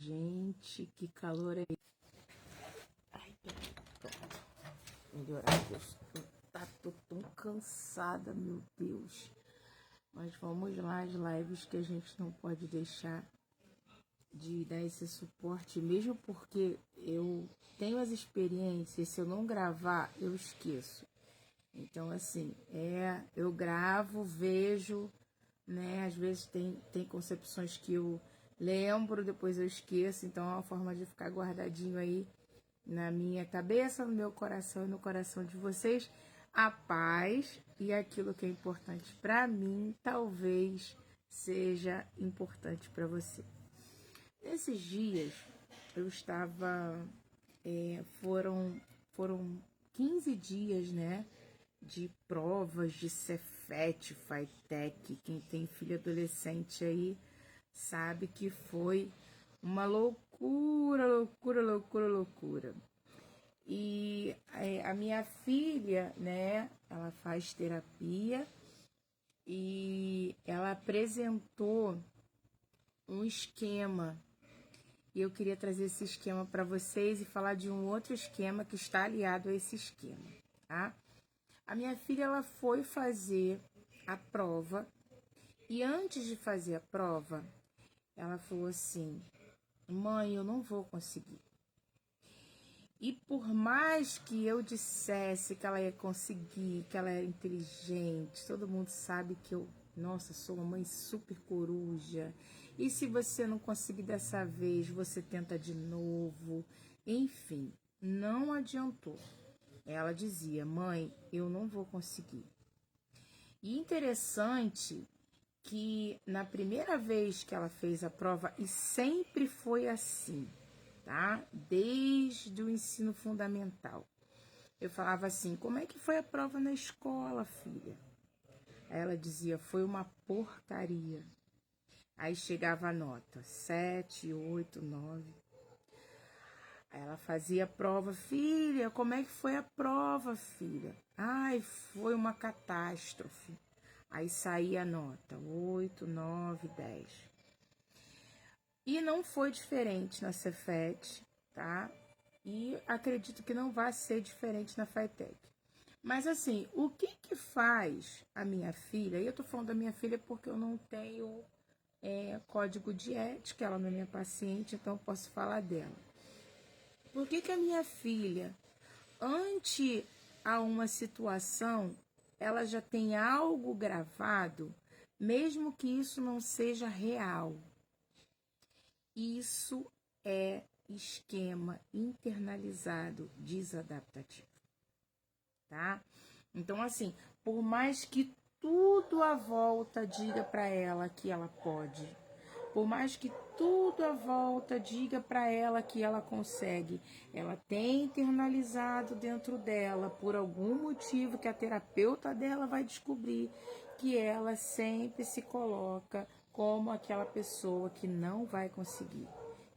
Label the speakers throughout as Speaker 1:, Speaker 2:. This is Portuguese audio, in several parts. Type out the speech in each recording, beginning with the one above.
Speaker 1: Gente, que calor é esse? Ai, pronto. Melhorar, Deus. Tô tão cansada, meu Deus. Mas vamos lá, as lives que a gente não pode deixar de dar esse suporte, mesmo porque eu tenho as experiências, se eu não gravar, eu esqueço. Então, assim, eu gravo, vejo, né? Às vezes tem concepções que eu lembro, depois eu esqueço, então é uma forma de ficar guardadinho aí na minha cabeça, no meu coração e no coração de vocês, a paz e aquilo que é importante para mim, talvez seja importante para você. Nesses dias eu estava, foram 15 dias, né, de provas de Cefet, Fitec. Quem tem filho adolescente aí sabe que foi uma loucura, loucura, loucura, loucura. E a minha filha, né, ela faz terapia e ela apresentou um esquema. E eu queria trazer esse esquema para vocês e falar de um outro esquema que está aliado a esse esquema, tá? A minha filha, ela foi fazer a prova e antes de fazer a prova, ela falou assim: mãe, eu não vou conseguir. E por mais que eu dissesse que ela ia conseguir, que ela era inteligente, todo mundo sabe que eu, nossa, sou uma mãe super coruja. E se você não conseguir dessa vez, você tenta de novo. Enfim, não adiantou. Ela dizia: mãe, eu não vou conseguir. E interessante que na primeira vez que ela fez a prova, e sempre foi assim, tá? Desde o ensino fundamental. Eu falava assim: como é que foi a prova na escola, filha? Aí ela dizia: foi uma porcaria. Aí chegava a nota 7, 8, 9. Aí ela fazia a prova: filha, como é que foi a prova, filha? Ai, foi uma catástrofe. Aí saía a nota 8, 9, 10. E não foi diferente na Cefet, tá? E acredito que não vai ser diferente na Fitec. Mas assim, o que faz a minha filha, e eu tô falando da minha filha porque eu não tenho código de ética, ela não é minha paciente, então eu posso falar dela. Por que a minha filha, ante a uma situação, ela já tem algo gravado, mesmo que isso não seja real? Isso é esquema internalizado desadaptativo, tá? Então, assim, por mais que tudo à volta diga para ela que ela pode, por mais que tudo à volta diga para ela que ela consegue, ela tem internalizado dentro dela, por algum motivo que a terapeuta dela vai descobrir, que ela sempre se coloca como aquela pessoa que não vai conseguir,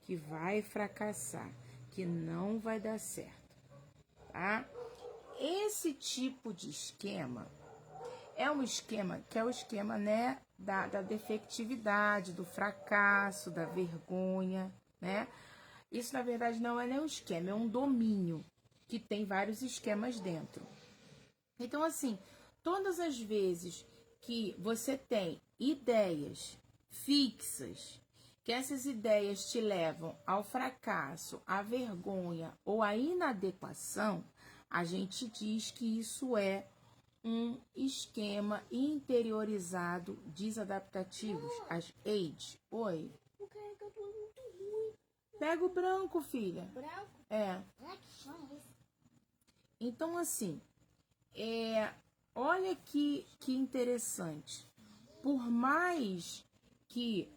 Speaker 1: que vai fracassar, que não vai dar certo, tá? Esse tipo de esquema é um esquema que é o esquema, né, da defectividade, do fracasso, da vergonha, né? Isso, na verdade, não é nem um esquema, é um domínio que tem vários esquemas dentro. Então, assim, todas as vezes que você tem ideias fixas, que essas ideias te levam ao fracasso, à vergonha ou à inadequação, a gente diz que isso é um esquema interiorizado desadaptativos, as AIDS. Oi.
Speaker 2: O carregador é muito ruim.
Speaker 1: Pega o branco, filha.
Speaker 2: Branco?
Speaker 1: É. Então, assim, olha que interessante. Por mais que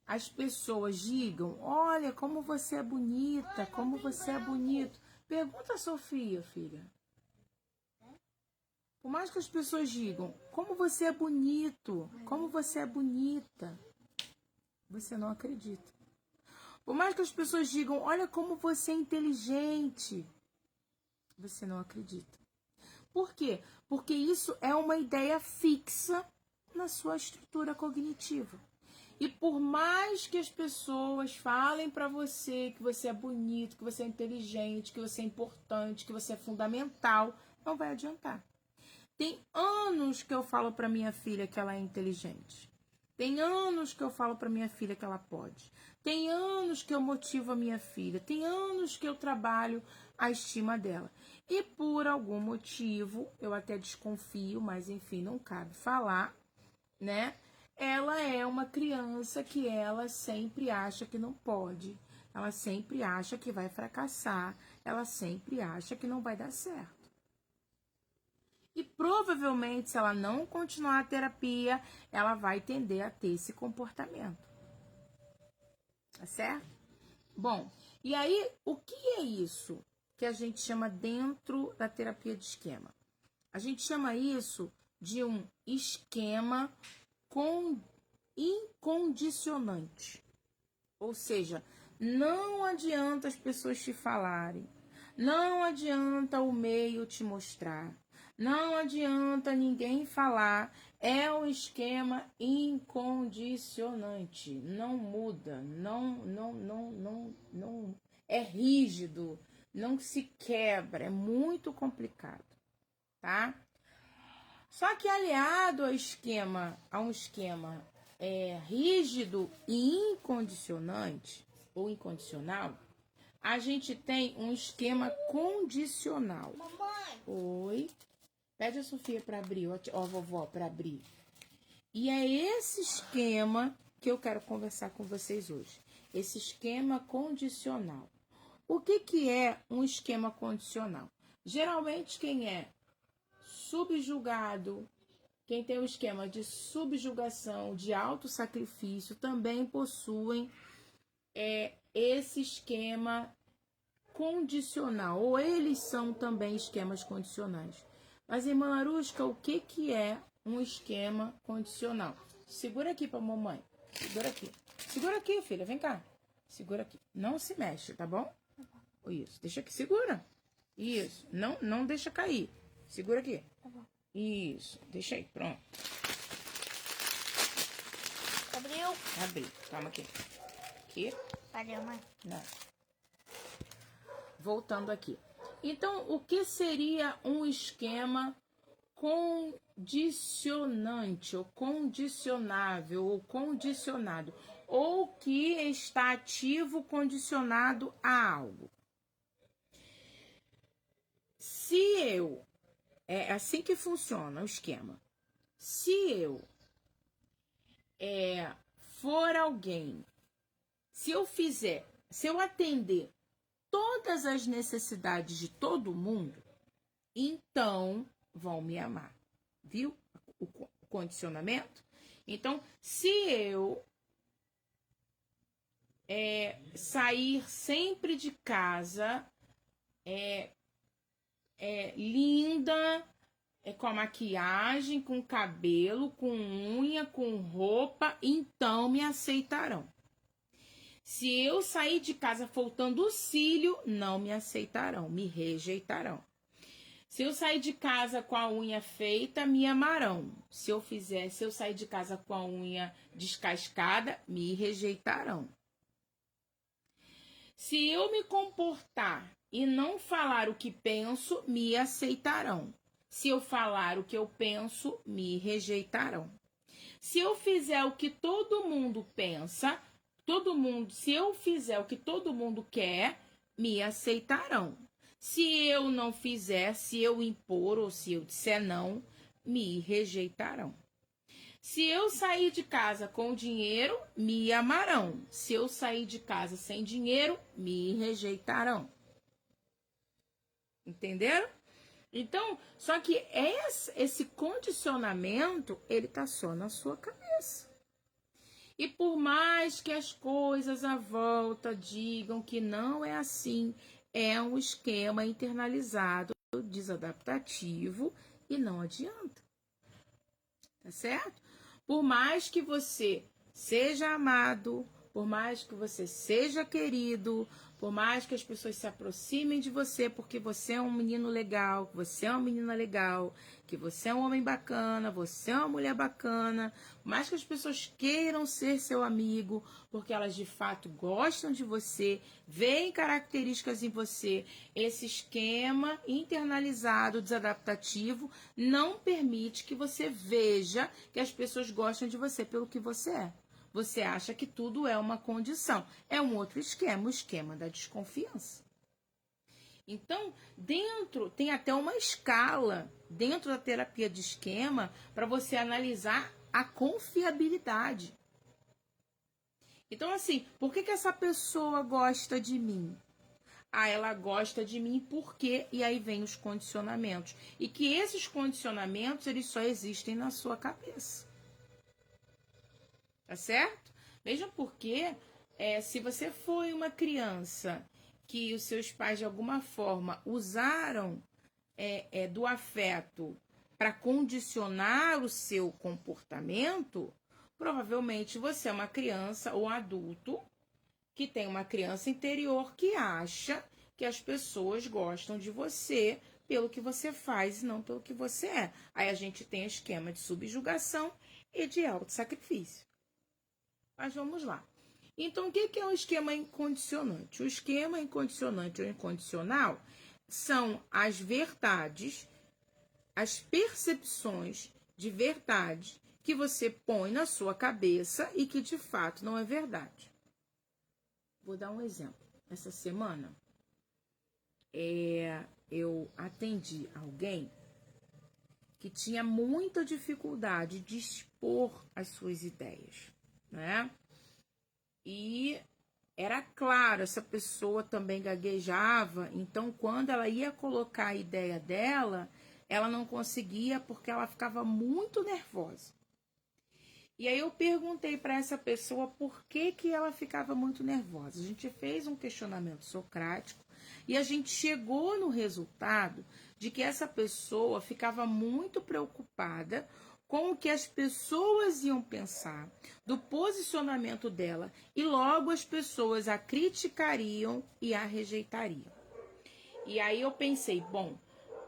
Speaker 1: as pessoas digam: olha como você é bonita, como você é bonito. Pergunta a Sofia, filha. Por mais que as pessoas digam: como você é bonito, como você é bonita, você não acredita. Por mais que as pessoas digam: olha como você é inteligente, você não acredita. Por quê? Porque isso é uma ideia fixa na sua estrutura cognitiva. E por mais que as pessoas falem para você que você é bonito, que você é inteligente, que você é importante, que você é fundamental, não vai adiantar. Tem anos que eu falo para minha filha que ela é inteligente. Tem anos que eu falo para minha filha que ela pode. Tem anos que eu motivo a minha filha. Tem anos que eu trabalho a estima dela. E por algum motivo, eu até desconfio, mas enfim, não cabe falar, né? Ela é uma criança que ela sempre acha que não pode. Ela sempre acha que vai fracassar. Ela sempre acha que não vai dar certo. E provavelmente, se ela não continuar a terapia, ela vai tender a ter esse comportamento. Tá certo? Bom, e aí, o que é isso que a gente chama dentro da terapia de esquema? A gente chama isso de um esquema incondicionante. Ou seja, não adianta as pessoas te falarem, não adianta o meio te mostrar, não adianta ninguém falar, é um esquema incondicionante, não muda, não é rígido, não se quebra, é muito complicado, tá? Só que aliado a um esquema rígido e incondicionante ou incondicional, a gente tem um esquema condicional.
Speaker 2: Mamãe.
Speaker 1: Oi. Pede a Sofia para abrir, ó, vovó, para abrir. E é esse esquema que eu quero conversar com vocês hoje. Esse esquema condicional. O que é um esquema condicional? Geralmente quem é subjugado, quem tem o esquema de subjugação, de autossacrifício, também possuem esse esquema condicional, ou eles são também esquemas condicionais. Mas, irmã Marusca, o que é um esquema condicional? Segura aqui pra mamãe. Segura aqui. Segura aqui, filha. Vem cá. Segura aqui. Não se mexe, tá bom? Isso. Deixa aqui. Segura. Isso. Não deixa cair. Segura aqui.
Speaker 2: Tá bom.
Speaker 1: Isso. Deixa aí. Pronto.
Speaker 2: Abriu?
Speaker 1: Abri. Calma aqui. Aqui.
Speaker 2: Cadê, mãe?
Speaker 1: Não. Voltando aqui. Então, o que seria um esquema condicionante, ou condicionável, ou condicionado, ou que está ativo condicionado a algo? Se eu, é assim que funciona o esquema. Se eu for alguém, se eu atender todas as necessidades de todo mundo, então vão me amar. Viu o condicionamento? Então, se eu sair sempre de casa linda, com a maquiagem, com cabelo, com unha, com roupa, então me aceitarão. Se eu sair de casa faltando o cílio, não me aceitarão, me rejeitarão. Se eu sair de casa com a unha feita, me amarão. Se eu sair de casa com a unha descascada, me rejeitarão. Se eu me comportar e não falar o que penso, me aceitarão. Se eu falar o que eu penso, me rejeitarão. Se eu fizer o que todo mundo pensa, se eu fizer o que todo mundo quer, me aceitarão. Se eu não fizer, se eu impor ou se eu disser não, me rejeitarão. Se eu sair de casa com dinheiro, me amarão. Se eu sair de casa sem dinheiro, me rejeitarão. Entenderam? Então, só que esse condicionamento, ele tá só na sua cabeça. E por mais que as coisas à volta digam que não é assim, é um esquema internalizado, desadaptativo e não adianta. Tá certo? Por mais que você seja amado, por mais que você seja querido, por mais que as pessoas se aproximem de você porque você é um menino legal, você é uma menina legal, que você é um homem bacana, você é uma mulher bacana, por mais que as pessoas queiram ser seu amigo, porque elas de fato gostam de você, veem características em você, esse esquema internalizado, desadaptativo, não permite que você veja que as pessoas gostam de você pelo que você é. Você acha que tudo é uma condição. É um outro esquema, o esquema da desconfiança. Então, tem até uma escala dentro da terapia de esquema para você analisar a confiabilidade. Então, assim, por que essa pessoa gosta de mim? Ah, ela gosta de mim porque... E aí vem os condicionamentos. E que esses condicionamentos, eles só existem na sua cabeça. Tá certo? Vejam porque, se você foi uma criança que os seus pais, de alguma forma, usaram do afeto para condicionar o seu comportamento, provavelmente você é uma criança ou adulto que tem uma criança interior que acha que as pessoas gostam de você pelo que você faz e não pelo que você é. Aí a gente tem esquema de subjugação e de autossacrifício. Mas vamos lá. Então, o que é um esquema incondicionante? O esquema incondicionante ou incondicional são as verdades, as percepções de verdade que você põe na sua cabeça e que de fato não é verdade. Vou dar um exemplo. Essa semana, eu atendi alguém que tinha muita dificuldade de expor as suas ideias, né? E era claro, essa pessoa também gaguejava, então quando ela ia colocar a ideia dela, ela não conseguia porque ela ficava muito nervosa. E aí eu perguntei para essa pessoa por que ela ficava muito nervosa. A gente fez um questionamento socrático e a gente chegou no resultado de que essa pessoa ficava muito preocupada com o que as pessoas iam pensar do posicionamento dela e logo as pessoas a criticariam e a rejeitariam. E aí eu pensei, bom,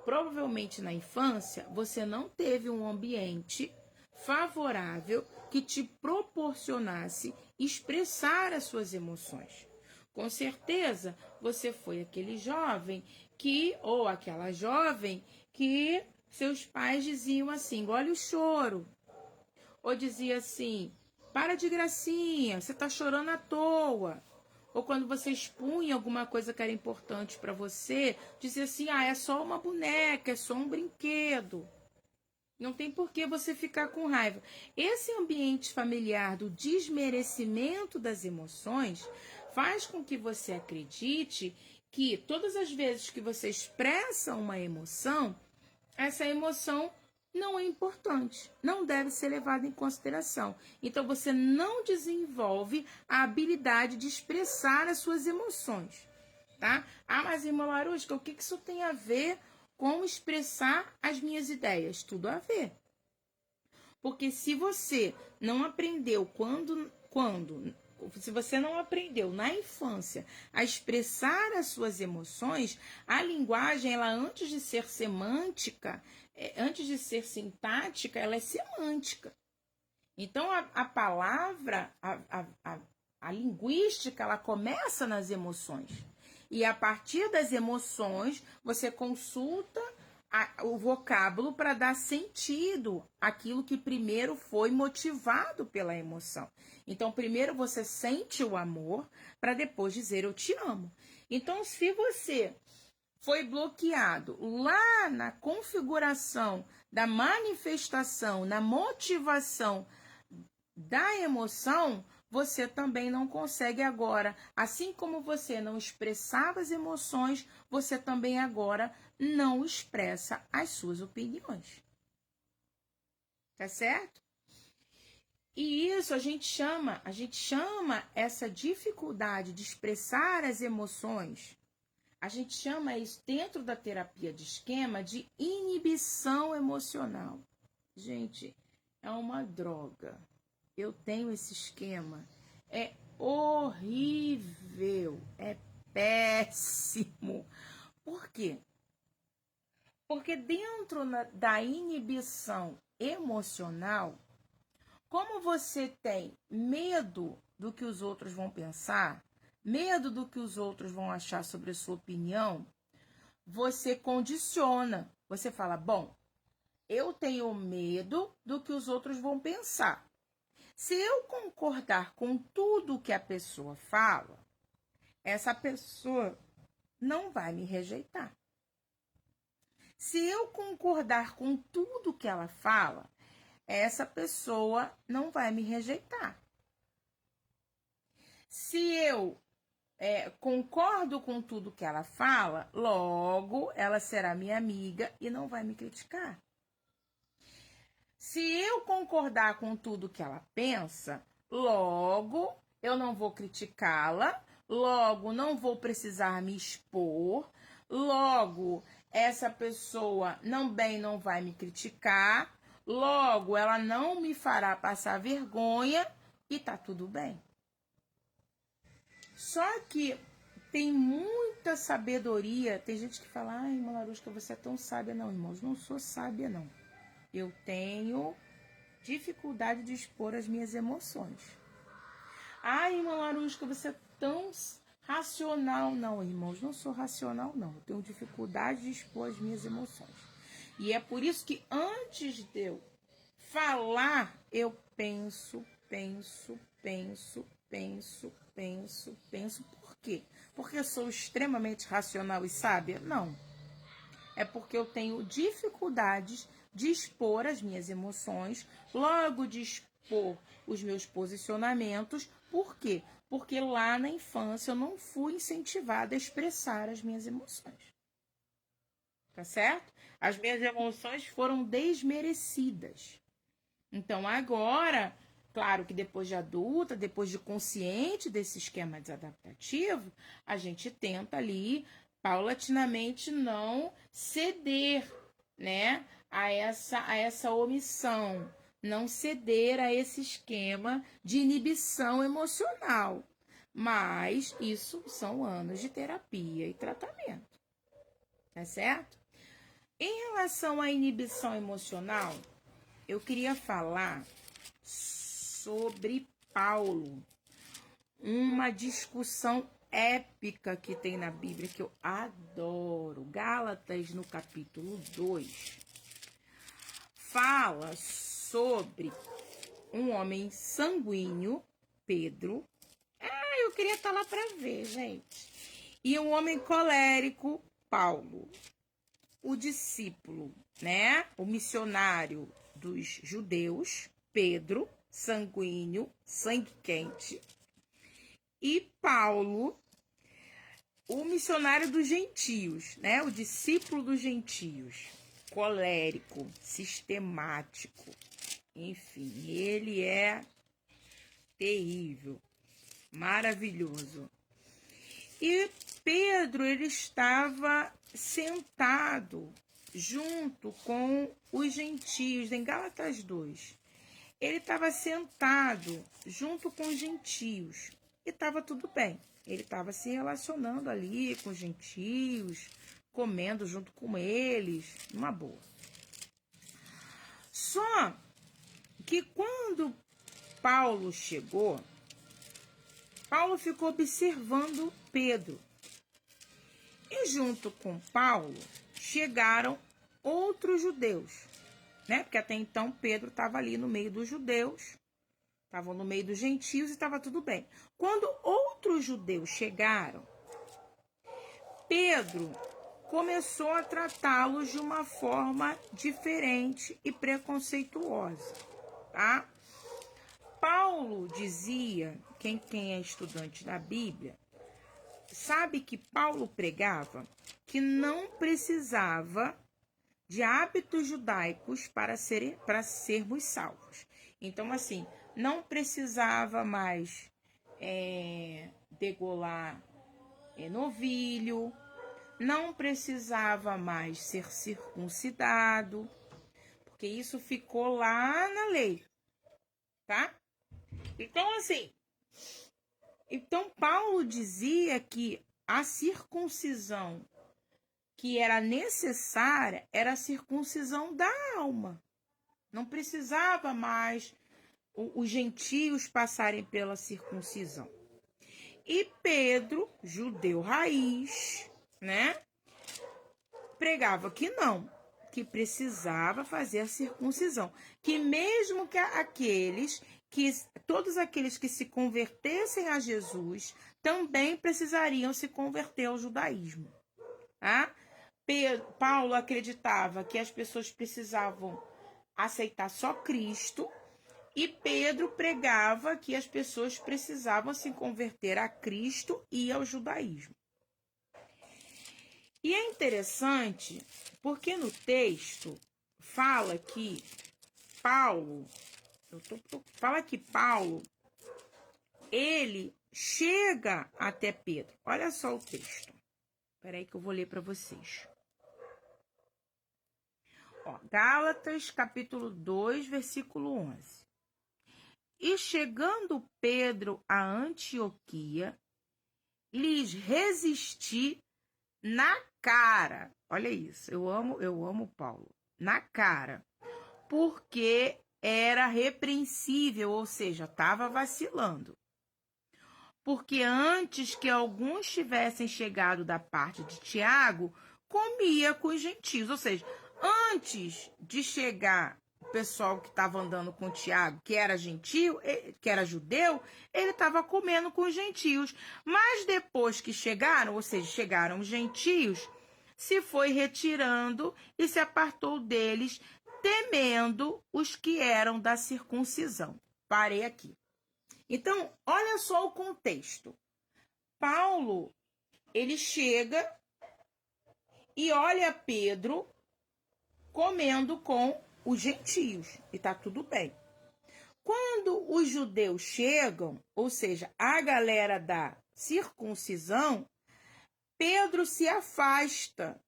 Speaker 1: provavelmente na infância você não teve um ambiente favorável que te proporcionasse expressar as suas emoções. Com certeza, você foi aquele jovem ou aquela jovem que seus pais diziam assim, engole o choro. Ou dizia assim, para de gracinha, você está chorando à toa. Ou quando você expunha alguma coisa que era importante para você, dizia assim, é só uma boneca, é só um brinquedo. Não tem por que você ficar com raiva. Esse ambiente familiar do desmerecimento das emoções faz com que você acredite que todas as vezes que você expressa uma emoção, essa emoção não é importante, não deve ser levada em consideração. Então você não desenvolve a habilidade de expressar as suas emoções, tá? Ah, mas irmã Larusca, o que isso tem a ver com expressar as minhas ideias? Tudo a ver. Porque se você não aprendeu se você não aprendeu na infância a expressar as suas emoções, a linguagem, ela antes de ser semântica, antes de ser sintática, ela é semântica. Então, a palavra, a linguística, ela começa nas emoções. E a partir das emoções, você consulta o vocábulo para dar sentido àquilo que primeiro foi motivado pela emoção. Então, primeiro você sente o amor para depois dizer eu te amo. Então, se você foi bloqueado lá na configuração da manifestação, na motivação da emoção, você também não consegue agora, assim como você não expressava as emoções, você também agora não expressa as suas opiniões. Tá certo? E isso a gente chama essa dificuldade de expressar as emoções, a gente chama isso dentro da terapia de esquema de inibição emocional. Gente, é uma droga. Eu tenho esse esquema. horrível, é péssimo. Por quê? Porque dentro da inibição emocional, como você tem medo do que os outros vão pensar, medo do que os outros vão achar sobre a sua opinião, você condiciona. Você fala, bom, eu tenho medo do que os outros vão pensar. Se eu concordar com tudo que a pessoa fala, essa pessoa não vai me rejeitar. Se eu concordar com tudo que ela fala, essa pessoa não vai me rejeitar. Se eu concordo com tudo que ela fala, logo ela será minha amiga e não vai me criticar. Se eu concordar com tudo que ela pensa, logo eu não vou criticá-la, logo não vou precisar me expor, logo essa pessoa não vai me criticar, logo ela não me fará passar vergonha e tá tudo bem. Só que tem muita sabedoria. Tem gente que fala, ai, irmã Larusca, você é tão sábia. Não, irmãos, não sou sábia, não. Eu tenho dificuldade de expor as minhas emoções. Ai, irmã Larusca, você é tão racional. Não, irmãos, não sou racional, não. Eu tenho dificuldade de expor as minhas emoções. E é por isso que antes de eu falar, eu penso. Por quê? Porque eu sou extremamente racional e sábia? Não. É porque eu tenho dificuldades de expor as minhas emoções, logo de expor os meus posicionamentos. Por quê? Porque lá na infância eu não fui incentivada a expressar as minhas emoções. Tá certo? As minhas emoções foram desmerecidas. Então agora, claro que depois de adulta, depois de consciente desse esquema desadaptativo, a gente tenta ali, paulatinamente, não ceder, né, a essa omissão, não ceder a esse esquema de inibição emocional. Mas isso são anos de terapia e tratamento, tá certo? Em relação à inibição emocional, eu queria falar sobre Paulo, uma discussão épica que tem na Bíblia que eu adoro. Gálatas, no capítulo 2, fala sobre um homem sanguíneo, Pedro. Eu queria estar lá para ver, gente. E um homem colérico, Paulo, o discípulo, né? O missionário dos judeus, Pedro, sanguíneo, sangue quente, e Paulo, o missionário dos gentios, né? O discípulo dos gentios, colérico, sistemático, enfim, ele é terrível, maravilhoso. E Pedro, ele estava sentado junto com os gentios, em Gálatas 2. Ele estava sentado junto com os gentios e estava tudo bem. Ele estava se relacionando ali com os gentios, comendo junto com eles, uma boa. Só que quando Paulo chegou, Paulo ficou observando Pedro. E junto com Paulo chegaram outros judeus, né? Porque até então Pedro estava ali no meio dos judeus, estavam no meio dos gentios e estava tudo bem. Quando outros judeus chegaram, Pedro começou a tratá-los de uma forma diferente e preconceituosa, tá? Paulo dizia, quem é estudante da Bíblia, sabe que Paulo pregava que não precisava de hábitos judaicos para sermos salvos. Então, assim, não precisava mais degolar novilho, não precisava mais ser circuncidado, porque isso ficou lá na lei, tá? Então, assim, Então, Paulo dizia que a circuncisão que era necessária era a circuncisão da alma. Não precisava mais os gentios passarem pela circuncisão. E Pedro, judeu raiz, né, pregava que não, que precisava fazer a circuncisão, que mesmo que todos aqueles que se convertessem a Jesus também precisariam se converter ao judaísmo, tá? Paulo acreditava que as pessoas precisavam aceitar só Cristo, e Pedro pregava que as pessoas precisavam se converter a Cristo e ao judaísmo. E é interessante porque no texto fala que Paulo, ele chega até Pedro. Olha só o texto. Espera aí que eu vou ler para vocês. Ó, Gálatas, capítulo 2, versículo 11. E chegando Pedro a Antioquia, lhes resisti na cara. Olha isso, eu amo Paulo. Na cara. Porque era repreensível, ou seja, estava vacilando. Porque antes que alguns tivessem chegado da parte de Tiago, comia com os gentios. Ou seja, antes de chegar o pessoal que estava andando com Tiago, que era gentio, que era judeu, ele estava comendo com os gentios. Mas depois que chegaram, ou seja, chegaram os gentios, se foi retirando e se apartou deles, temendo os que eram da circuncisão. Parei aqui. Então, olha só o contexto. Paulo, ele chega e olha Pedro comendo com os gentios, e tá tudo bem. Quando os judeus chegam, ou seja, a galera da circuncisão, Pedro se afasta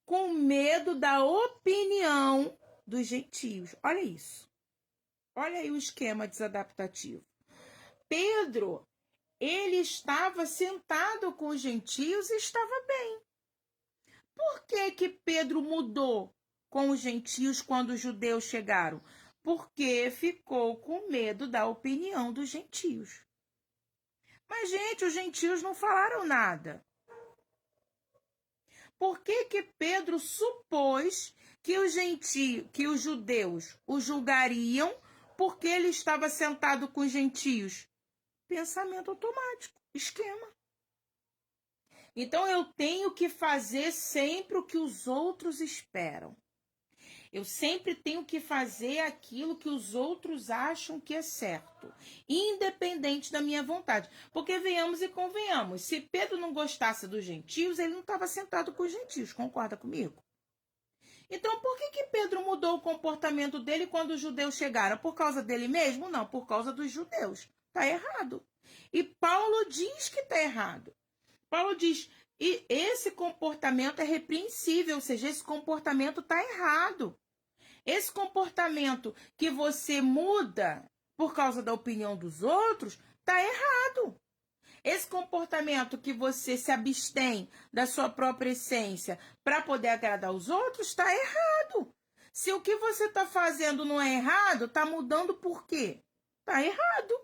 Speaker 1: com medo da opinião dos gentios. Olha isso. Olha aí o esquema desadaptativo. Pedro, ele estava sentado com os gentios e estava bem. Por que Pedro mudou com os gentios quando os judeus chegaram? Porque ficou com medo da opinião dos gentios. Mas, gente, os gentios não falaram nada. Por que Pedro supôs que os judeus o julgariam porque ele estava sentado com os gentios? Pensamento automático, esquema. Então, eu tenho que fazer sempre o que os outros esperam. Eu sempre tenho que fazer aquilo que os outros acham que é certo, independente da minha vontade. Porque venhamos e convenhamos, se Pedro não gostasse dos gentios, ele não estava sentado com os gentios, concorda comigo? Então, por que Pedro mudou o comportamento dele quando os judeus chegaram? Por causa dele mesmo? Não, por causa dos judeus. Está errado. E Paulo diz que está errado. Paulo diz, e esse comportamento é repreensível, ou seja, esse comportamento está errado. Esse comportamento que você muda por causa da opinião dos outros, está errado. Esse comportamento que você se abstém da sua própria essência para poder agradar os outros, está errado. Se o que você está fazendo não é errado, está mudando por quê? Está errado.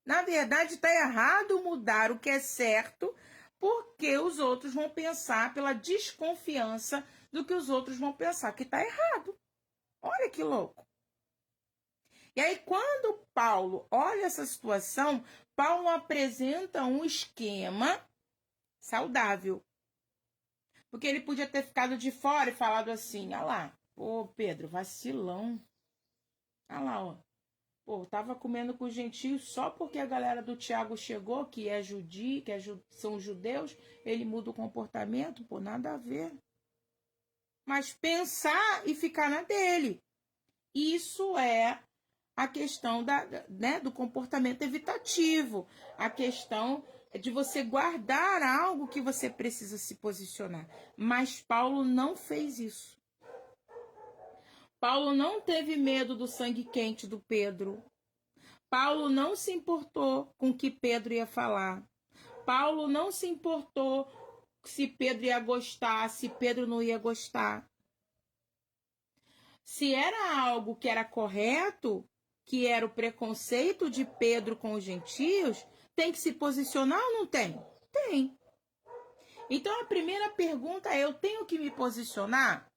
Speaker 1: Na verdade, está errado mudar o que é certo, porque os outros vão pensar pela desconfiança do que os outros vão pensar, que está errado. Olha que louco. E aí, quando Paulo olha essa situação, Paulo apresenta um esquema saudável. Porque ele podia ter ficado de fora e falado assim, olha lá, pô, Pedro, vacilão. Olha lá, ó. Pô, tava comendo com os gentios só porque a galera do Tiago chegou, que é judio, são judeus, ele muda o comportamento, pô, nada a ver. Mas pensar e ficar na dele. Isso é a questão do comportamento evitativo, a questão de você guardar algo que você precisa se posicionar. Mas Paulo não fez isso. Paulo não teve medo do sangue quente do Pedro. Paulo não se importou com o que Pedro ia falar. Paulo não se importou se Pedro ia gostar, se Pedro não ia gostar. Se era algo que era correto, que era o preconceito de Pedro com os gentios, tem que se posicionar ou não tem? Tem. Então a primeira pergunta é: eu tenho que me posicionar?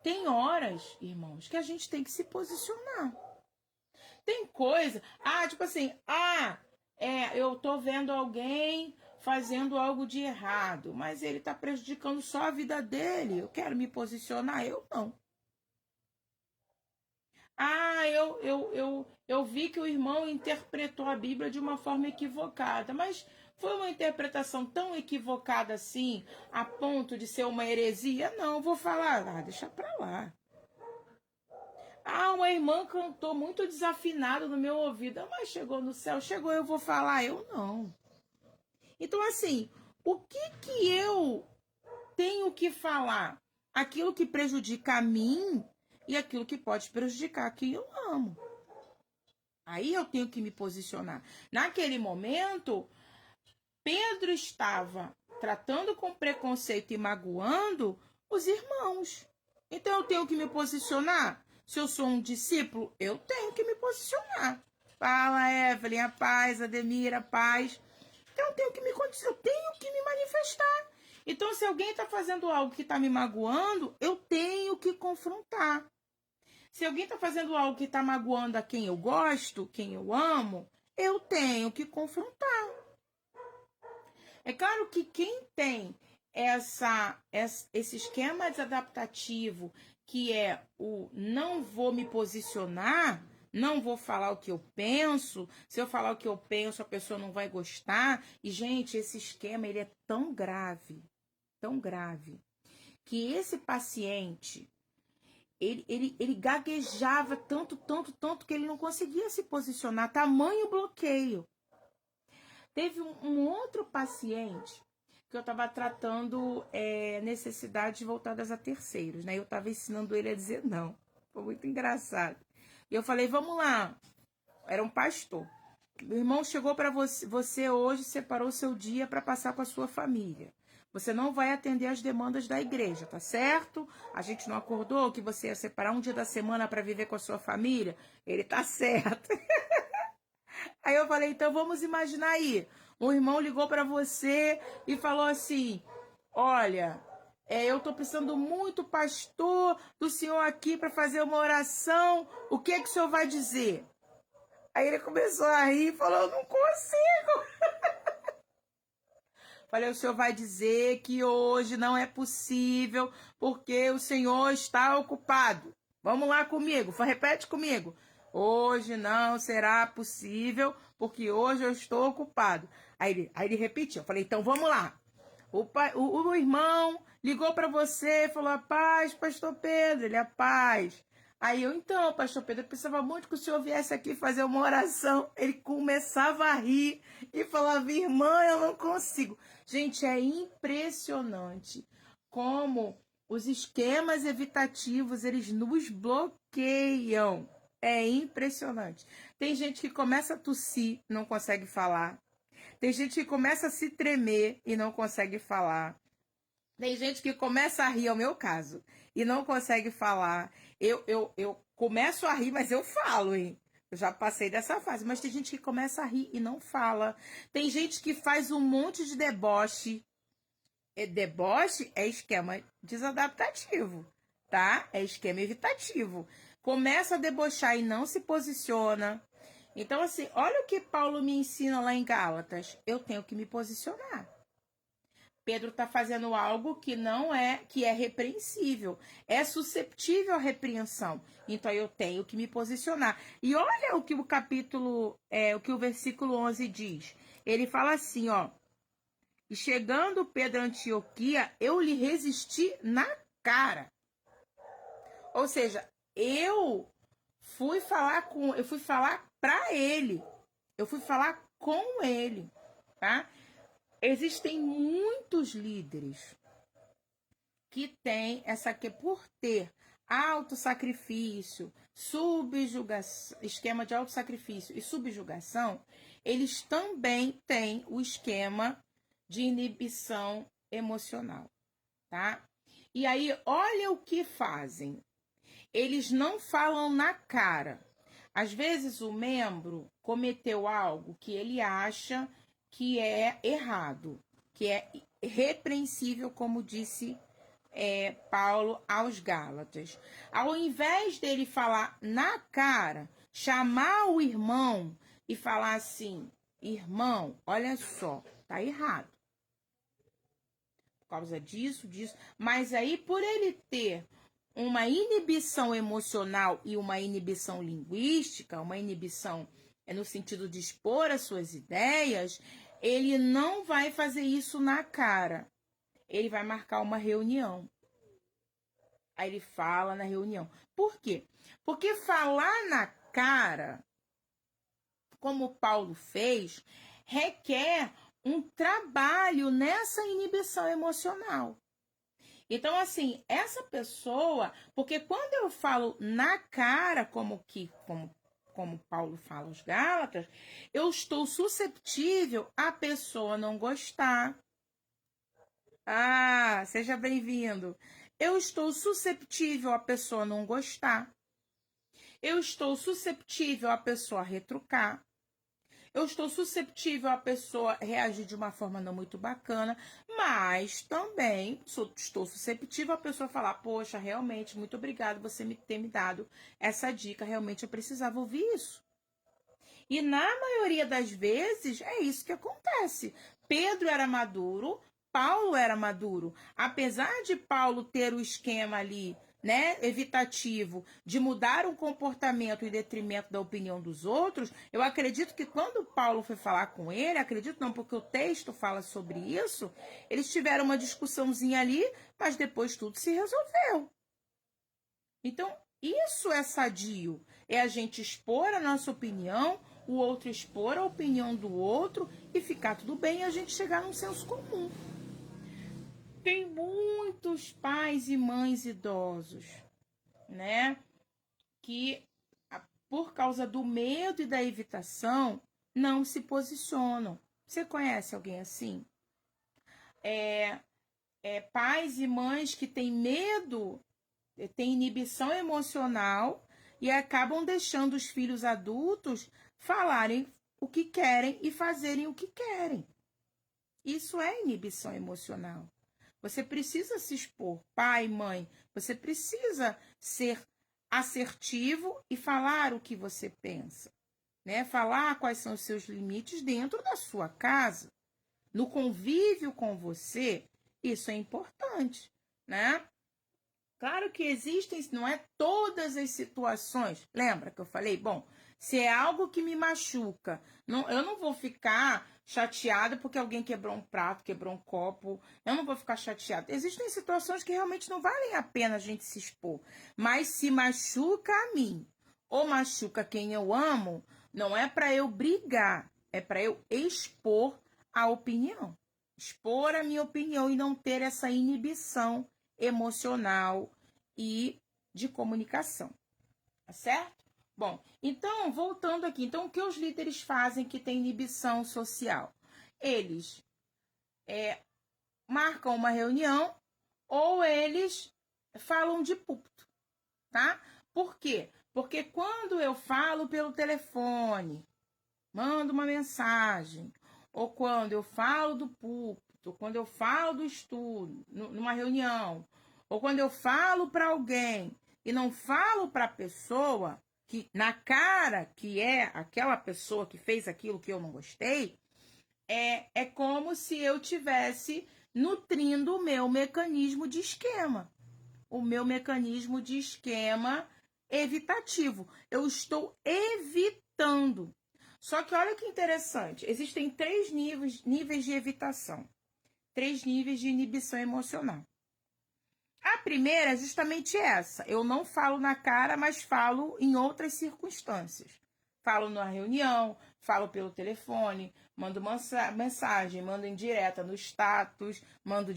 Speaker 1: Tem horas, irmãos, que a gente tem que se posicionar. Tem coisa, tipo assim, eu tô vendo alguém fazendo algo de errado, mas ele tá prejudicando só a vida dele. Eu quero me posicionar, eu não. Eu vi que o irmão interpretou a Bíblia de uma forma equivocada, mas foi uma interpretação tão equivocada assim, a ponto de ser uma heresia? Não, vou falar, deixa pra lá. Uma irmã cantou muito desafinado no meu ouvido, mas chegou no céu, chegou, eu vou falar, eu não. Então, assim, o que eu tenho que falar? Aquilo que prejudica a mim e aquilo que pode prejudicar quem eu amo. Aí eu tenho que me posicionar. Naquele momento, Pedro estava tratando com preconceito e magoando os irmãos. Então eu tenho que me posicionar. Se eu sou um discípulo, eu tenho que me posicionar. Fala, Evelyn, a paz, Ademir, a paz. Então eu tenho que me manifestar. Então, se alguém está fazendo algo que está me magoando, eu tenho que confrontar. Se alguém está fazendo algo que está magoando a quem eu gosto, quem eu amo, eu tenho que confrontar. É claro que quem tem esse esquema desadaptativo, que é o não vou me posicionar, não vou falar o que eu penso, se eu falar o que eu penso, a pessoa não vai gostar. E, gente, esse esquema ele é tão grave, que esse paciente, ele gaguejava tanto, que ele não conseguia se posicionar, tamanho bloqueio. Teve um outro paciente que eu estava tratando necessidades voltadas a terceiros, né? Eu estava ensinando ele a dizer não. Foi muito engraçado. E eu falei, vamos lá. Era um pastor. O irmão chegou para você hoje, separou o seu dia para passar com a sua família. Você não vai atender as demandas da igreja, tá certo? A gente não acordou que você ia separar um dia da semana para viver com a sua família? Ele tá certo. Aí eu falei, então vamos imaginar aí. Um irmão ligou para você e falou assim, olha, eu tô precisando muito, pastor, do senhor aqui para fazer uma oração. O que o senhor vai dizer? Aí ele começou a rir e falou, eu não consigo. Falei, o senhor vai dizer que hoje não é possível porque o senhor está ocupado. Vamos lá comigo, repete comigo. Hoje não será possível porque hoje eu estou ocupado. Aí ele repetiu. Eu falei, então vamos lá. O irmão ligou para você, falou, a paz, pastor Pedro. Ele, a paz. Aí eu, então, pastor Pedro, eu precisava muito que o senhor viesse aqui fazer uma oração. Ele começava a rir e falava, irmã, eu não consigo. Gente, é impressionante como os esquemas evitativos, eles nos bloqueiam. É impressionante. Tem gente que começa a tossir, não consegue falar. Tem gente que começa a se tremer e não consegue falar. Tem gente que começa a rir, é o meu caso, e não consegue falar. Eu começo a rir, mas eu falo, hein? Eu já passei dessa fase. Mas tem gente que começa a rir e não fala. Tem gente que faz um monte de deboche. Deboche é esquema desadaptativo, tá? É esquema evitativo. Começa a debochar e não se posiciona. Então, assim, olha o que Paulo me ensina lá em Gálatas. Eu tenho que me posicionar. Pedro está fazendo algo que não que é repreensível, é susceptível à repreensão. Então eu tenho que me posicionar. E olha o que o capítulo, o que o versículo 11 diz. Ele fala assim, ó: e chegando Pedro a Antioquia, eu lhe resisti na cara. Ou seja, eu fui falar para ele. Eu fui falar com ele, tá? Existem muitos líderes que têm por ter autossacrifício, subjugação, esquema de autossacrifício e subjugação, eles também têm o esquema de inibição emocional, tá? E aí, olha o que fazem. Eles não falam na cara. Às vezes o membro cometeu algo que ele acha que é errado, que é repreensível, como disse Paulo aos Gálatas. Ao invés dele falar na cara, chamar o irmão e falar assim: irmão, olha só, tá errado. Por causa disso. Mas aí, por ele ter uma inibição emocional e uma inibição linguística, uma inibição no sentido de expor as suas ideias, ele não vai fazer isso na cara. Ele vai marcar uma reunião. Aí ele fala na reunião. Por quê? Porque falar na cara, como Paulo fez, requer um trabalho nessa inibição emocional. Então, assim, essa pessoa, porque quando eu falo na cara, como Paulo fala aos Gálatas, eu estou susceptível a pessoa não gostar. Ah, seja bem-vindo. Eu estou susceptível a pessoa não gostar. Eu estou susceptível a pessoa retrucar. Eu estou susceptível a pessoa reagir de uma forma não muito bacana, mas também estou susceptível a pessoa falar: poxa, realmente, muito obrigado você ter me dado essa dica, realmente eu precisava ouvir isso. E na maioria das vezes é isso que acontece. Pedro era maduro, Paulo era maduro. Apesar de Paulo ter o esquema ali, né, evitativo, de mudar o comportamento em detrimento da opinião dos outros, eu acredito que quando Paulo foi falar com ele, acredito não, porque o texto fala sobre isso, eles tiveram uma discussãozinha ali, mas depois tudo se resolveu. Então, isso é sadio, é a gente expor a nossa opinião, o outro expor a opinião do outro e ficar tudo bem e a gente chegar num senso comum. Tem muitos pais e mães idosos, né, que por causa do medo e da evitação não se posicionam. Você conhece alguém assim? Pais e mães que têm medo, têm inibição emocional e acabam deixando os filhos adultos falarem o que querem e fazerem o que querem. Isso é inibição emocional. Você precisa se expor, pai, mãe. Você precisa ser assertivo e falar o que você pensa, né? Falar quais são os seus limites dentro da sua casa, no convívio com você. Isso é importante, né? Claro que existem, não é todas as situações. Lembra que eu falei? Bom, se é algo que me machuca, eu não vou ficar chateada porque alguém quebrou um prato, quebrou um copo. Eu não vou ficar chateada. Existem situações que realmente não valem a pena a gente se expor. Mas se machuca a mim ou machuca quem eu amo, não é para eu brigar, é para eu expor a opinião. Expor a minha opinião e não ter essa inibição emocional e de comunicação. Tá certo? Bom, então, voltando aqui. Então, o que os líderes fazem que tem inibição social? Eles marcam uma reunião ou eles falam de púlpito, tá? Por quê? Porque quando eu falo pelo telefone, mando uma mensagem, ou quando eu falo do púlpito, quando eu falo do estudo, numa reunião, ou quando eu falo para alguém e não falo para a pessoa, que na cara que é aquela pessoa que fez aquilo que eu não gostei, é como se eu tivesse nutrindo o meu mecanismo de esquema. O meu mecanismo de esquema evitativo. Eu estou evitando. Só que olha que interessante. Existem 3 níveis de evitação. 3 níveis de inibição emocional. A primeira é justamente essa. Eu não falo na cara, mas falo em outras circunstâncias. Falo na reunião, falo pelo telefone, mando mensagem, mando indireta no status, mando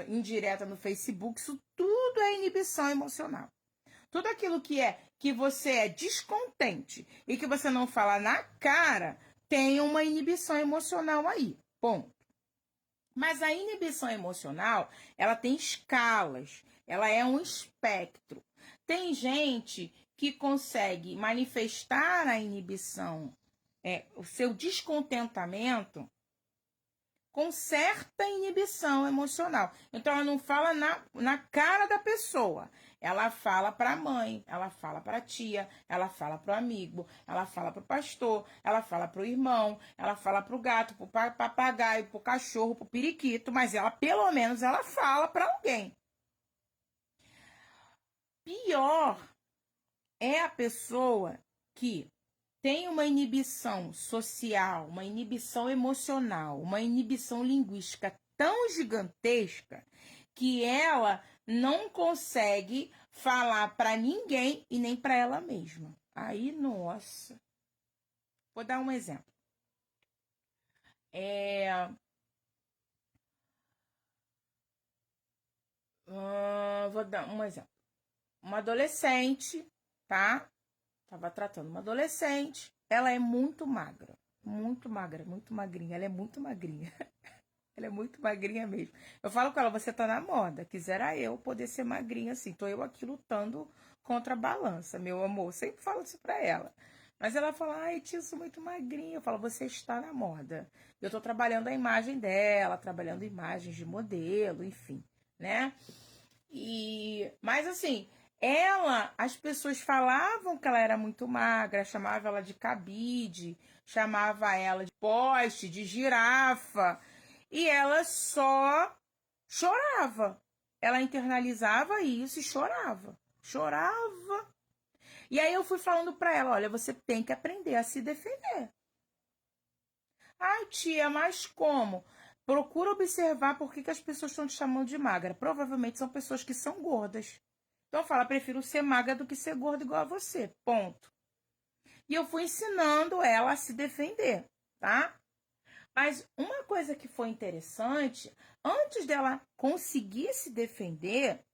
Speaker 1: indireta no Facebook. Isso tudo é inibição emocional. Tudo aquilo que você é descontente e que você não fala na cara, tem uma inibição emocional aí. Ponto. Mas a inibição emocional, ela tem escalas, ela é um espectro. Tem gente que consegue manifestar a inibição, o seu descontentamento com certa inibição emocional. Então, ela não fala na cara da pessoa. Ela fala para a mãe, ela fala para a tia, ela fala para o amigo, ela fala para o pastor, ela fala para o irmão, ela fala para o gato, para o papagaio, para o cachorro, para o periquito, mas ela, pelo menos, ela fala para alguém. Pior é a pessoa que tem uma inibição social, uma inibição emocional, uma inibição linguística tão gigantesca que ela não consegue falar para ninguém e nem para ela mesma. Aí, nossa. Vou dar um exemplo. Vou dar um exemplo. Uma adolescente, tá? Tava tratando uma adolescente. Ela é muito magra. Muito magra, muito magrinha. Ela é muito magrinha. Ela é muito magrinha mesmo. Eu falo com ela, você tá na moda. Quisera eu poder ser magrinha assim. Tô eu aqui lutando contra a balança, meu amor. Eu sempre falo isso pra ela. Mas ela fala, ai, tia, eu sou muito magrinha. Eu falo, você está na moda. Eu tô trabalhando a imagem dela, trabalhando imagens de modelo, enfim, né? Mas assim, as pessoas falavam que ela era muito magra, chamavam ela de cabide, chamava ela de poste, de girafa, e ela só chorava. Ela internalizava isso e chorava. Chorava. E aí eu fui falando pra ela, olha, você tem que aprender a se defender. Ai, tia, mas como? Procura observar por que as pessoas estão te chamando de magra. Provavelmente são pessoas que são gordas. Então fala, prefiro ser magra do que ser gorda igual a você. Ponto. E eu fui ensinando ela a se defender, tá? Mas uma coisa que foi interessante, antes dela conseguir se defender,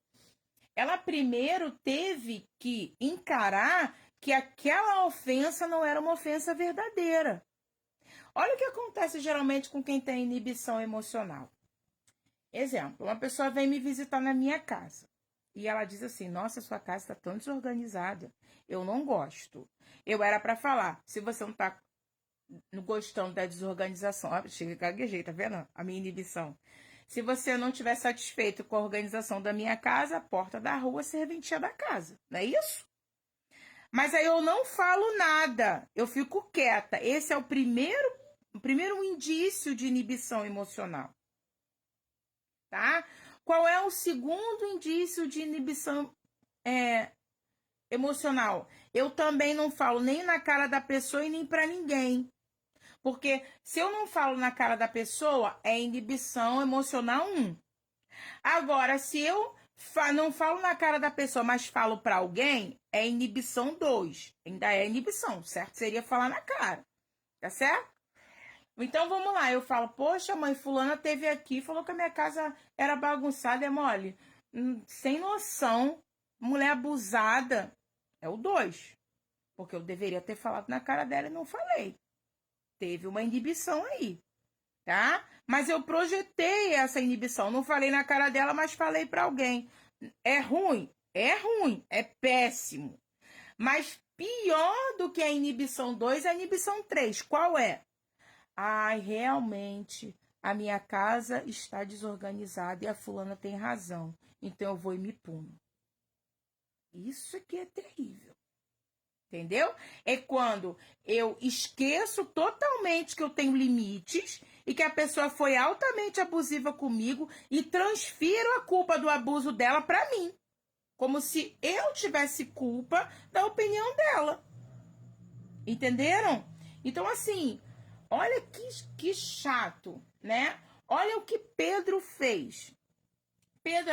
Speaker 1: ela primeiro teve que encarar que aquela ofensa não era uma ofensa verdadeira. Olha o que acontece geralmente com quem tem inibição emocional. Exemplo, uma pessoa vem me visitar na minha casa e ela diz assim, nossa, sua casa está tão desorganizada, eu não gosto. Eu era para falar, se você não está gostando da desorganização, chega e gaguejei, tá vendo? A minha inibição. Se você não estiver satisfeito com a organização da minha casa, a porta da rua, serventia da casa, não é isso? Mas aí eu não falo nada, eu fico quieta. Esse é o primeiro indício de inibição emocional. Tá? Qual é o segundo indício de inibição emocional? Eu também não falo nem na cara da pessoa e nem para ninguém. Porque se eu não falo na cara da pessoa, é inibição emocional 1. Agora, se eu não falo na cara da pessoa, mas falo para alguém, é inibição 2. Ainda é inibição, certo? Seria falar na cara. Tá certo? Então, vamos lá. Eu falo, poxa, mãe, fulana teve aqui, falou que a minha casa era bagunçada, é mole. Sem noção, mulher abusada. É o 2. Porque eu deveria ter falado na cara dela e não falei. Teve uma inibição aí, tá? Mas eu projetei essa inibição. Não falei na cara dela, mas falei para alguém. É ruim? É ruim. É péssimo. Mas pior do que a inibição 2 é a inibição 3. Qual é? Ai, realmente, a minha casa está desorganizada e a fulana tem razão. Então eu vou e me puno. Isso aqui é terrível. Entendeu? É quando eu esqueço totalmente que eu tenho limites e que a pessoa foi altamente abusiva comigo e transfiro a culpa do abuso dela para mim. Como se eu tivesse culpa da opinião dela. Entenderam? Então, assim, olha que chato, né? Olha o que Pedro fez. Pedro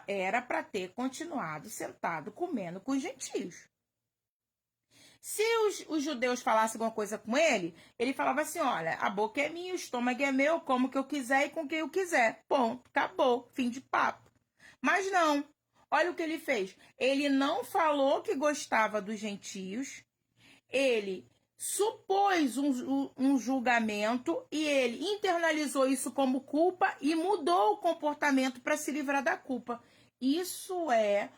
Speaker 1: era para ter continuado sentado comendo com os gentios. Se os judeus falassem alguma coisa com ele, ele falava assim, olha, a boca é minha, o estômago é meu, como que eu quiser e com quem eu quiser. Ponto, acabou, fim de papo. Mas não, olha o que ele fez. Ele não falou que gostava dos gentios, ele supôs um julgamento e ele internalizou isso como culpa e mudou o comportamento para se livrar da culpa. Isso é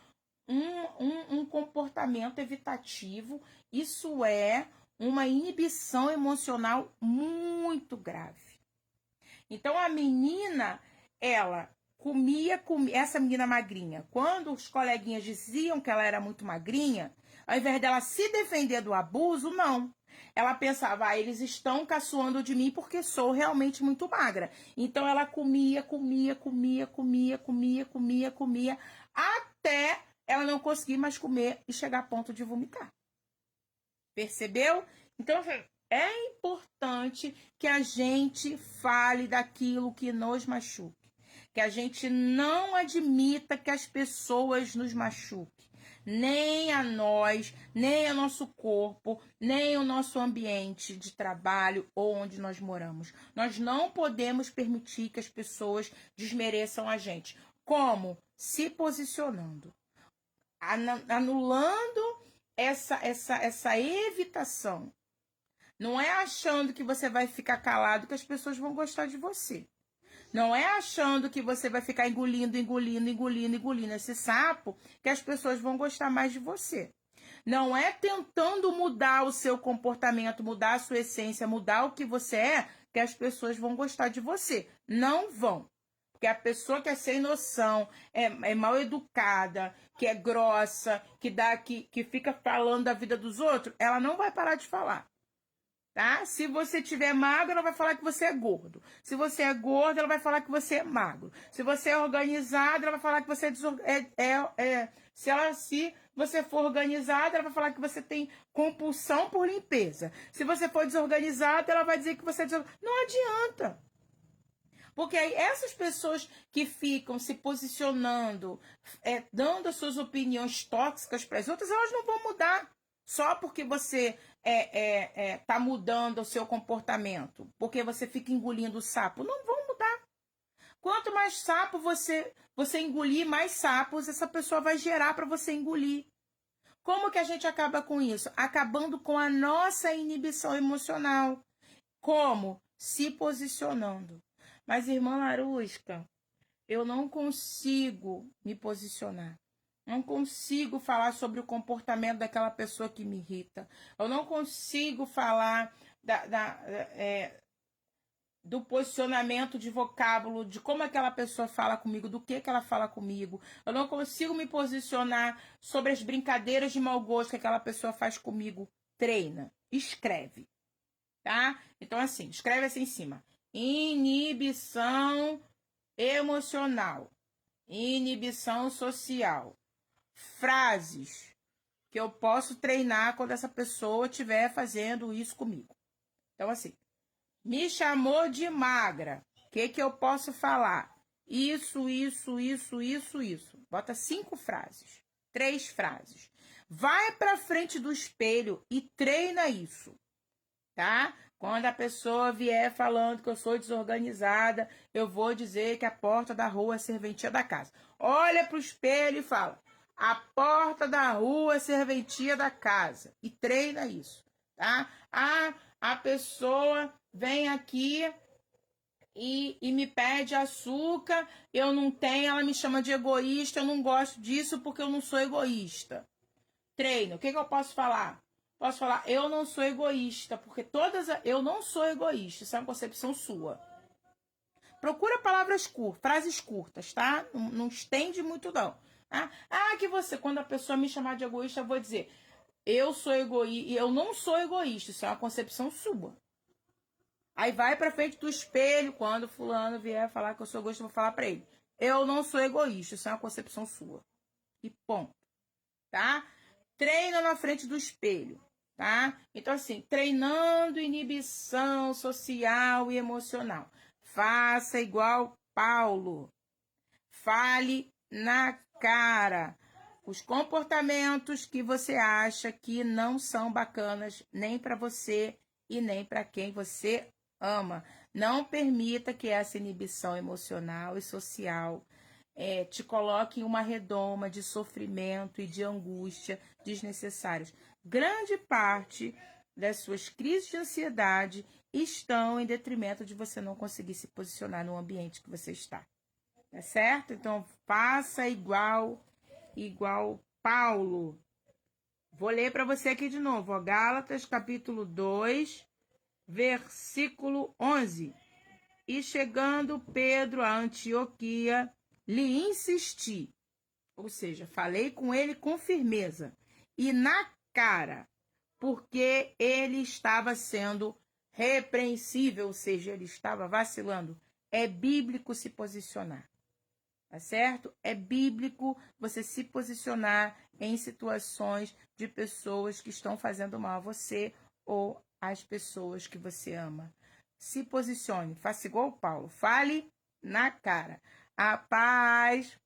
Speaker 1: um comportamento evitativo, isso é uma inibição emocional muito grave. Então a menina, ela comia, essa menina magrinha, quando os coleguinhas diziam que ela era muito magrinha, ao invés dela se defender do abuso, não. Ela pensava, eles estão caçoando de mim porque sou realmente muito magra. Então ela comia, até ela não conseguir mais comer e chegar a ponto de vomitar. Percebeu? Então, é importante que a gente fale daquilo que nos machuque. Que a gente não admita que as pessoas nos machuquem. Nem a nós, nem o nosso corpo, nem o nosso ambiente de trabalho ou onde nós moramos. Nós não podemos permitir que as pessoas desmereçam a gente. Como? Se posicionando. Anulando essa evitação. Não é achando que você vai ficar calado que as pessoas vão gostar de você. Não é achando que você vai ficar engolindo esse sapo que as pessoas vão gostar mais de você. Não é tentando mudar o seu comportamento, mudar a sua essência, mudar o que você é, que as pessoas vão gostar de você. Não vão. Porque a pessoa que é sem noção, é mal educada, que é grossa, que fica falando da vida dos outros, ela não vai parar de falar. Tá? Se você tiver magro, ela vai falar que você é gordo. Se você é gordo, ela vai falar que você é magro. Se você é organizado, ela vai falar que você se você for organizado, ela vai falar que você tem compulsão por limpeza. Se você for desorganizado, ela vai dizer que você é desorganizado. Não adianta. Porque aí essas pessoas que ficam se posicionando, dando as suas opiniões tóxicas para as outras, elas não vão mudar. Só porque você tá mudando o seu comportamento, porque você fica engolindo o sapo, não vão mudar. Quanto mais sapo você engolir, mais sapos essa pessoa vai gerar para você engolir. Como que a gente acaba com isso? Acabando com a nossa inibição emocional. Como? Se posicionando. Mas, irmã Larusca, eu não consigo me posicionar. Não consigo falar sobre o comportamento daquela pessoa que me irrita. Eu não consigo falar do posicionamento de vocábulo, de como aquela pessoa fala comigo, do que ela fala comigo. Eu não consigo me posicionar sobre as brincadeiras de mau gosto que aquela pessoa faz comigo. Treina, escreve, tá? Então, assim, escreve assim em cima. Inibição emocional. Inibição social. Frases que eu posso treinar quando essa pessoa estiver fazendo isso comigo. Então, assim, me chamou de magra. O que eu posso falar? Isso. Bota 5 frases, 3 frases. Vai para frente do espelho e treina isso, tá? Quando a pessoa vier falando que eu sou desorganizada, eu vou dizer que a porta da rua é a serventia da casa. Olha para o espelho e fala: a porta da rua é a serventia da casa. E treina isso, tá? A pessoa vem aqui e me pede açúcar, eu não tenho, ela me chama de egoísta, eu não gosto disso porque eu não sou egoísta. Treino. O que eu posso falar? Posso falar, eu não sou egoísta, porque eu não sou egoísta, isso é uma concepção sua. Procura palavras curtas, frases curtas, tá? Não estende muito, não. Tá? Que você, quando a pessoa me chamar de egoísta, eu vou dizer, eu sou egoísta, e eu não sou egoísta, isso é uma concepção sua. Aí vai pra frente do espelho, quando fulano vier falar que eu sou egoísta, eu vou falar pra ele, eu não sou egoísta, isso é uma concepção sua. E ponto. Tá? Treina na frente do espelho. Tá? Então, assim, treinando inibição social e emocional. Faça igual Paulo. Fale na cara os comportamentos que você acha que não são bacanas nem para você e nem para quem você ama. Não permita que essa inibição emocional e social te coloque em uma redoma de sofrimento e de angústia desnecessários. Grande parte das suas crises de ansiedade estão em detrimento de você não conseguir se posicionar no ambiente que você está. Tá certo? Então, faça igual Paulo. Vou ler para você aqui de novo, ó, Gálatas, capítulo 2, versículo 11. E chegando Pedro a Antioquia, lhe insisti, ou seja, falei com ele com firmeza e na cara, porque ele estava sendo repreensível, ou seja, ele estava vacilando. É bíblico se posicionar, tá certo? É bíblico você se posicionar em situações de pessoas que estão fazendo mal a você ou às pessoas que você ama. Se posicione, faça igual o Paulo, fale na cara. A paz